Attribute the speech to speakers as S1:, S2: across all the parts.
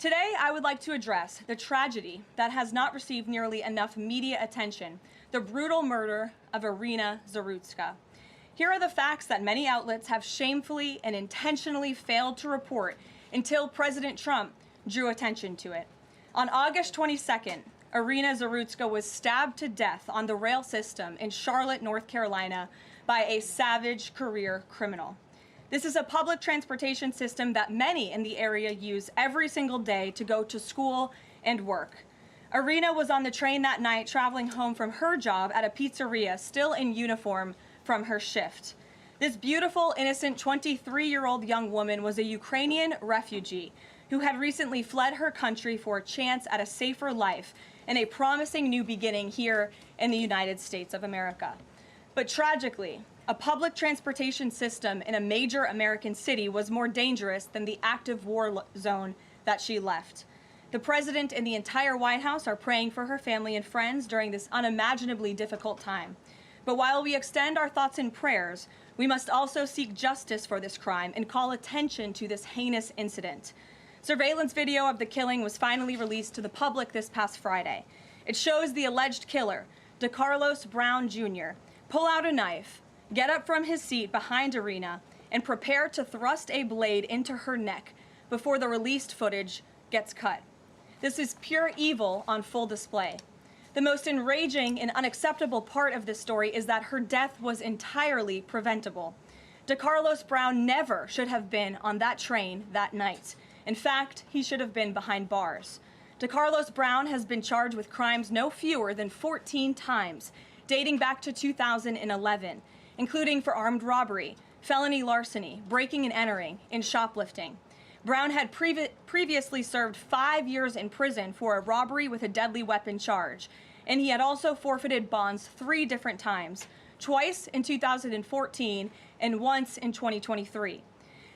S1: Today, I would like to address the tragedy that has not received nearly enough media attention, the brutal murder of Irina Zarutska. Here are the facts that many outlets have shamefully and intentionally failed to report until President Trump drew attention to it. On August 22nd, Irina Zarutska was stabbed to death on the rail system in Charlotte, North Carolina, by a savage career criminal. This is a public transportation system that many in the area use every single day to go to school and work. Irina was on the train that night traveling home from her job at a pizzeria, still in uniform from her shift. This beautiful, innocent 23-year-old young woman was a Ukrainian refugee who had recently fled her country for a chance at a safer life and a promising new beginning here in the United States of America. But tragically, a public transportation system in a major American city was more dangerous than the active war zone that she left. The president and the entire White House are praying for her family and friends during this unimaginably difficult time. But while we extend our thoughts and prayers, we must also seek justice for this crime and call attention to this heinous incident. Surveillance video of the killing was finally released to the public this past Friday. It shows the alleged killer, DeCarlos Brown Jr., pull out a knife, get up from his seat behind Irina, and prepare to thrust a blade into her neck before the released footage gets cut. This is pure evil on full display. The most enraging and unacceptable part of this story is that her death was entirely preventable. DeCarlos Brown never should have been on that train that night. In fact, he should have been behind bars. DeCarlos Brown has been charged with crimes no fewer than 14 times, dating back to 2011, including for armed robbery, felony larceny, breaking and entering, and shoplifting. Brown had previously served 5 years in prison for a robbery with a deadly weapon charge, and he had also forfeited bonds 3 different times, twice in 2014 and once in 2023.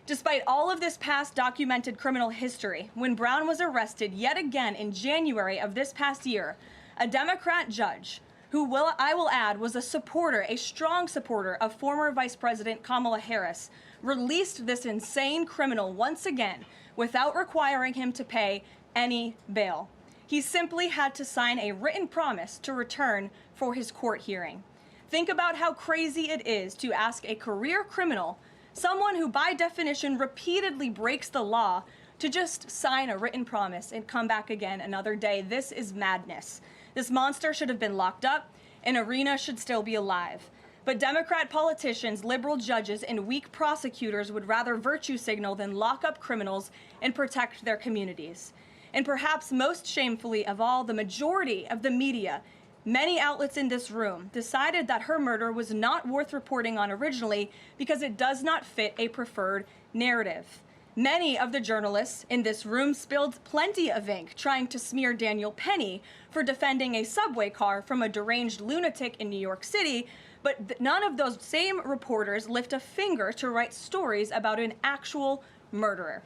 S1: Despite all of this past documented criminal history, when Brown was arrested yet again in January of this past year, a Democrat judge, who I will add was a strong supporter of former Vice President Kamala Harris, released this insane criminal once again without requiring him to pay any bail. He simply had to sign a written promise to return for his court hearing. Think about how crazy it is to ask a career criminal, someone who by definition repeatedly breaks the law, to just sign a written promise and come back again another day. This is madness. This monster should have been locked up, and Irina should still be alive. But Democrat politicians, liberal judges, and weak prosecutors would rather virtue signal than lock up criminals and protect their communities. And perhaps most shamefully of all, the majority of the media, many outlets in this room, decided that her murder was not worth reporting on originally because it does not fit a preferred narrative. Many of the journalists in this room spilled plenty of ink trying to smear Daniel Penny for defending a subway car from a deranged lunatic in New York City, but none of those same reporters lift a finger to write stories about an actual murderer.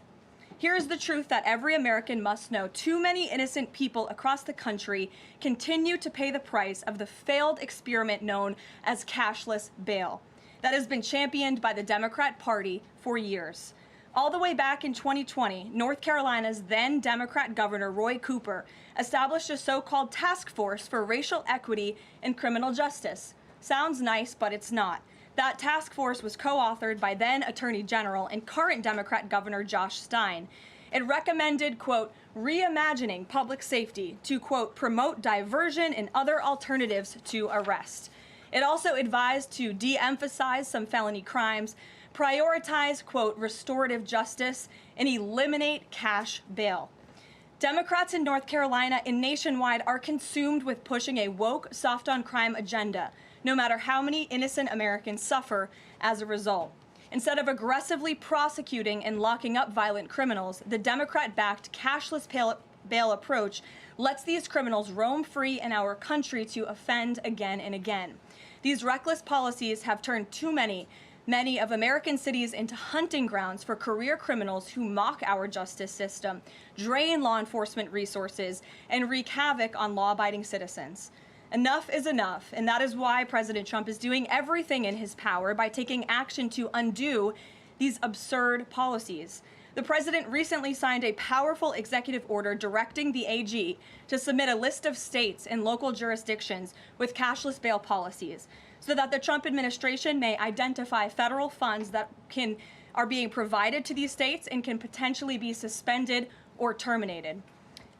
S1: Here's the truth that every American must know. Too many innocent people across the country continue to pay the price of the failed experiment known as cashless bail that has been championed by the Democrat Party for years. All the way back in 2020, North Carolina's then Democrat Governor Roy Cooper established a so-called task force for racial equity and criminal justice. Sounds nice, but it's not. That task force was co-authored by then Attorney General and current Democrat Governor Josh Stein. It recommended, quote, reimagining public safety to, quote, promote diversion and other alternatives to arrest. It also advised to de-emphasize some felony crimes, prioritize, quote, restorative justice, and eliminate cash bail. Democrats in North Carolina and nationwide are consumed with pushing a woke, soft-on-crime agenda, no matter how many innocent Americans suffer as a result. Instead of aggressively prosecuting and locking up violent criminals, the Democrat-backed cashless bail approach lets these criminals roam free in our country to offend again and again. These reckless policies have turned too many of American cities into hunting grounds for career criminals who mock our justice system, drain law enforcement resources, and wreak havoc on law-abiding citizens. Enough is enough, and that is why President Trump is doing everything in his power by taking action to undo these absurd policies. The president recently signed a powerful executive order directing the AG to submit a list of states and local jurisdictions with cashless bail policies so that the Trump administration may identify federal funds that are being provided to these states and can potentially be suspended or terminated.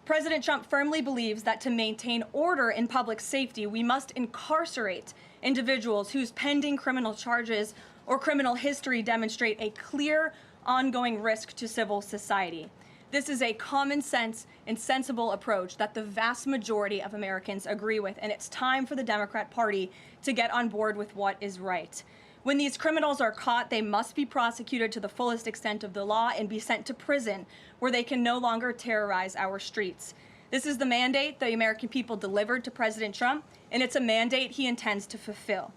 S1: President Trump firmly believes that to maintain order in public safety, we must incarcerate individuals whose pending criminal charges or criminal history demonstrate a clear ongoing risk to civil society. This is a common sense and sensible approach that the vast majority of Americans agree with, and it's time for the Democrat Party to get on board with what is right. When these criminals are caught, they must be prosecuted to the fullest extent of the law and be sent to prison, where they can no longer terrorize our streets. This is the mandate the American people delivered to President Trump, and it's a mandate he intends to fulfill.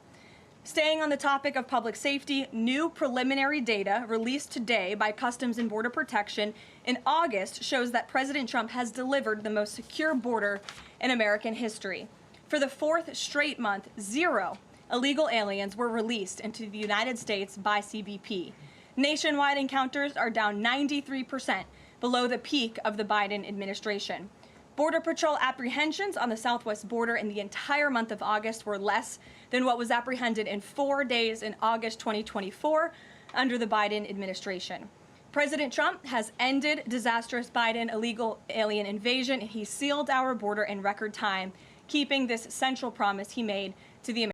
S1: Staying on the topic of public safety, new preliminary data released today by Customs and Border Protection in August shows that President Trump has delivered the most secure border in American history. For the fourth straight month, 0 illegal aliens were released into the United States by CBP. Nationwide encounters are down 93% below the peak of the Biden administration. Border Patrol apprehensions on the southwest border in the entire month of August were less than what was apprehended in 4 days in August 2024 under the Biden administration. President Trump has ended disastrous Biden illegal alien invasion, and he sealed our border in record time, keeping this central promise he made to the